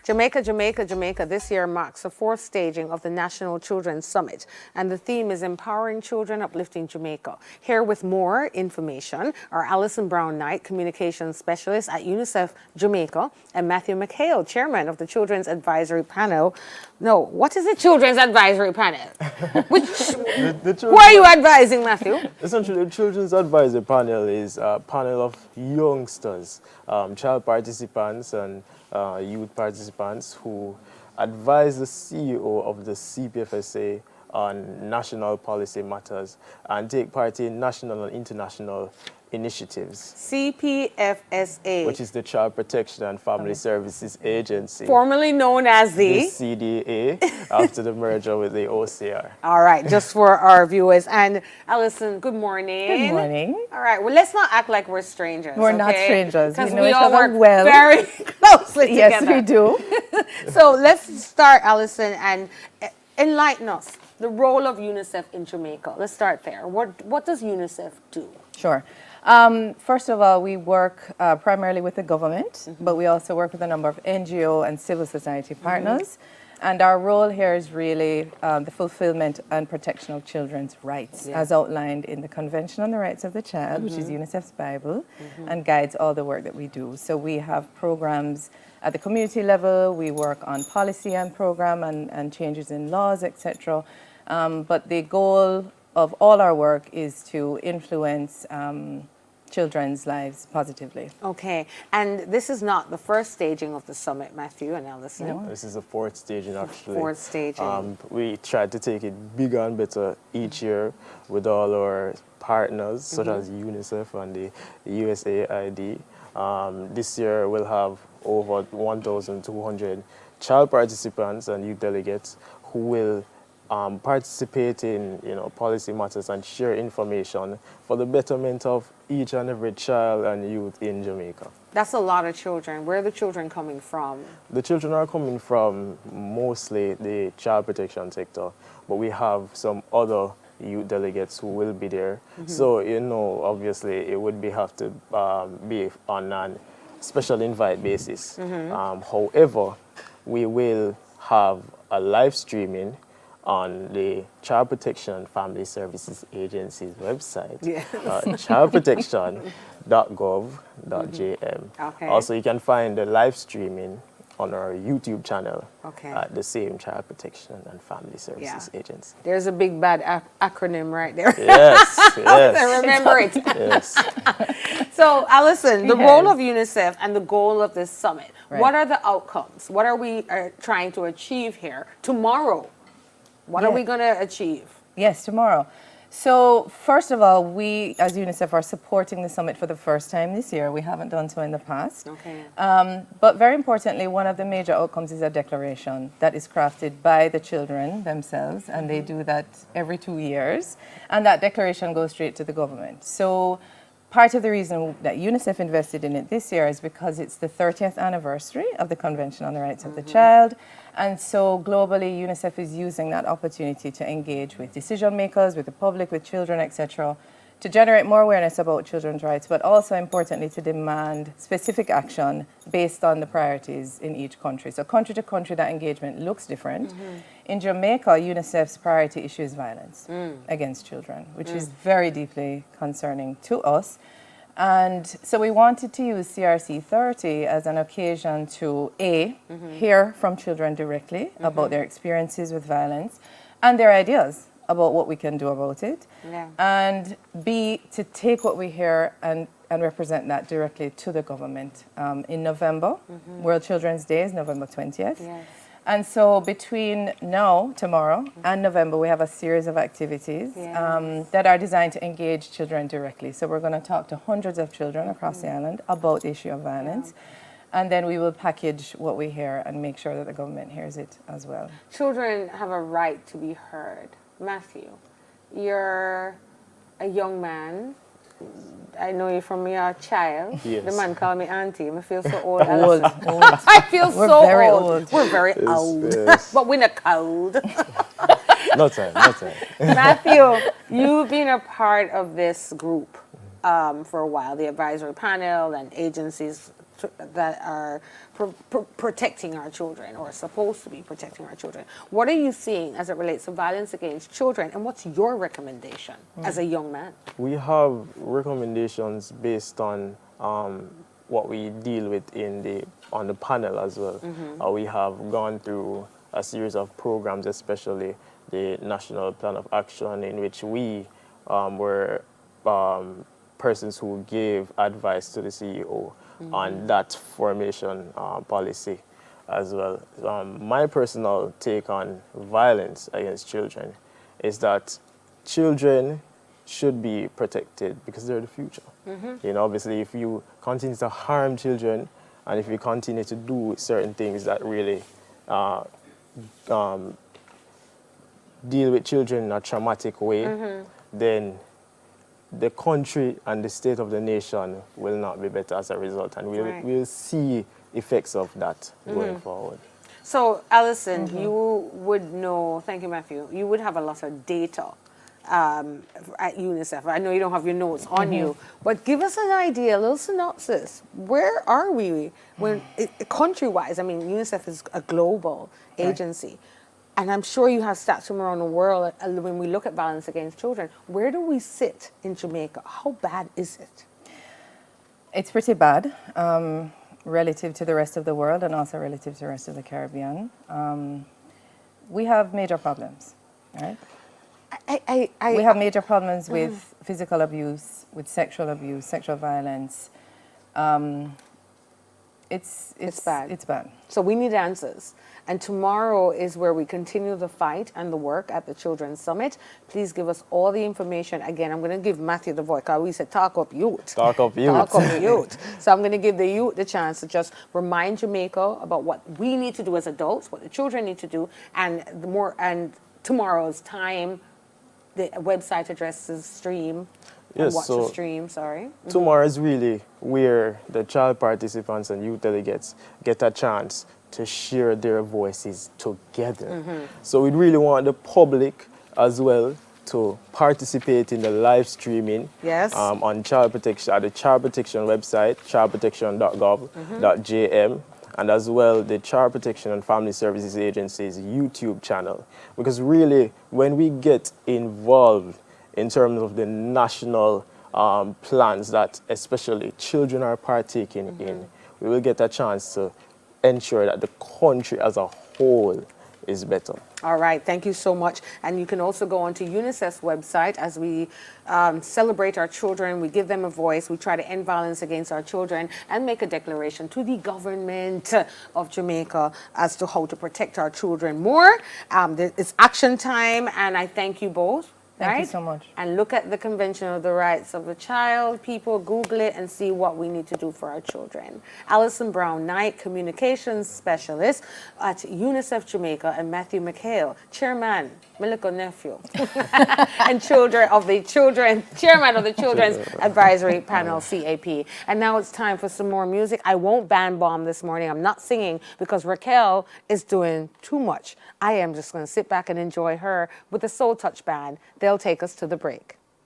Jamaica, Jamaica, Jamaica this year marks the fourth staging of the National Children's Summit, and the theme is Empowering Children, Uplifting Jamaica. Here with more information are Allison Brown-Knight, Communications Specialist at UNICEF Jamaica, and Matthew McHayle, Chairman of the Children's Advisory Panel. No, what is the Children's Advisory Panel? Who are you advising, Matthew? Essentially, the Children's Advisory Panel is a panel of youngsters, child participants and youth participants who advise the CEO of the CPFSA on national policy matters and take part in national and international initiatives. CPFSA, which is the Child Protection and Family Services Agency, formerly known as the CDA, after the merger with the OCR. All right, just for our viewers. And Allison, good morning. Good morning. All right, well, let's not act like we're strangers. We're not strangers. Because know we each all other work well. very closely Yes, together. we do. So let's start, Allison, and enlighten us. The role of UNICEF in Jamaica. Let's start there. What does UNICEF do? Sure. First of all, we work primarily with the government, but we also work with a number of NGO and civil society partners. And our role here is really the fulfillment and protection of children's rights, as outlined in the Convention on the Rights of the Child, which is UNICEF's Bible, and guides all the work that we do. So we have programs at the community level, we work on policy and program and changes in laws, etc. But the goal of all our work is to influence children's lives positively. Okay, and this is not the first staging of the summit, Matthew and Allison. No. This is the fourth staging, actually. Fourth staging. We try to take it bigger and better each year with all our partners, such as UNICEF and the USAID. This year we'll have over 1,200 child participants and youth delegates who will participate in policy matters and share information for the betterment of each and every child and youth in Jamaica. That's a lot of children. Where are the children coming from? The children are coming from mostly the child protection sector, but we have some other youth delegates who will be there. So, obviously it would have to be on a special invite basis. However, we will have a live streaming on the Child Protection and Family Services Agency's website, childprotection.gov.jm. Okay. Also, you can find the live streaming on our YouTube channel Okay. at the same Child Protection and Family Services Agency. There's a big bad acronym right there. Yes, yes. I remember it. Yes. So, Allison, the role of UNICEF and the goal of this summit, Right. what are the outcomes? What are we trying to achieve here? Tomorrow, what are we going to achieve? Yes, tomorrow. So first of all, we as UNICEF are supporting the summit for the first time this year. We haven't done so in the past. Okay. But very importantly, one of the major outcomes is a declaration that is crafted by the children themselves, and they do that every 2 years. And that declaration goes straight to the government. So part of the reason that UNICEF invested in it this year is because it's the 30th anniversary of the Convention on the Rights of the Child. And so globally, UNICEF is using that opportunity to engage with decision makers, with the public, with children, etc., to generate more awareness about children's rights, but also importantly to demand specific action based on the priorities in each country. So country to country, that engagement looks different. In Jamaica, UNICEF's priority issue is violence against children, which is very deeply concerning to us. And so we wanted to use CRC 30 as an occasion to hear from children directly about their experiences with violence and their ideas about what we can do about it, and B, to take what we hear and represent that directly to the government. In November, World Children's Day is November 20th. Yes. And so between now, tomorrow, and November, we have a series of activities that are designed to engage children directly. So we're going to talk to hundreds of children across the island about the issue of violence. And then we will package what we hear and make sure that the government hears it as well. Children have a right to be heard. Matthew, you're a young man. I know you from your child. Yes. The man called me auntie. I feel so old. Old, Allison. old. I feel We're so very old. old. We're very old. Yes. But we're not cold. No time, no time. Matthew, you've been a part of this group for a while, the advisory panel and agencies that are protecting our children or supposed to be protecting our children. What are you seeing as it relates to violence against children, and what's your recommendation as a young man? We have recommendations based on what we deal with on the panel as well. We have gone through a series of programs, especially the National Plan of Action, in which we were persons who gave advice to the CEO on that formation policy as well. My personal take on violence against children is that children should be protected because they're the future. You know, obviously, if you continue to harm children and if you continue to do certain things that really deal with children in a traumatic way, then the country and the state of the nation will not be better as a result, and we'll see effects of that going forward. So, Allison, you would know, thank you, Matthew, you would have a lot of data at UNICEF. I know you don't have your notes on you, but give us an idea, a little synopsis. Where are we when country-wise? I mean, UNICEF is a global agency, and I'm sure you have stats from around the world. When we look at violence against children, where do we sit in Jamaica? How bad is it? It's pretty bad relative to the rest of the world and also relative to the rest of the Caribbean. We have major problems, right? We have major problems with physical abuse, with sexual abuse, sexual violence. It's bad. It's bad. So we need answers. And tomorrow is where we continue the fight and the work at the Children's Summit. Please give us all the information. Again, I'm going to give Matthew the voice, because we said talk up youth. Talk up youth. Talk up youth. So I'm going to give the youth the chance to just remind Jamaica about what we need to do as adults, what the children need to do, and tomorrow's time, the website addresses, stream, and watch the stream, Tomorrow is really where the child participants and youth delegates get a chance to share their voices together. So we really want the public as well to participate in the live streaming on child protection at the child protection website, childprotection.gov.jm, and as well the Child Protection and Family Services Agency's YouTube channel. Because really, when we get involved in terms of the national plans that especially children are partaking in, we will get a chance to ensure that the country as a whole is better. All right, thank you so much. And you can also go onto UNICEF's website as we celebrate our children. We give them a voice. We try to end violence against our children and make a declaration to the government of Jamaica as to how to protect our children more. It's action time, and I thank you both. Thank you so much. And look at the Convention of the Rights of the Child. People, Google it and see what we need to do for our children. Allison Brown-Knight, Communications Specialist at UNICEF Jamaica, and Matthew McHayle, Chairman, my little nephew, and chairman of the Children's Advisory Panel, CAP. And now it's time for some more music. I won't band bomb this morning. I'm not singing because Raquel is doing too much. I am just going to sit back and enjoy her with the Soul Touch Band. They'll take us to the break.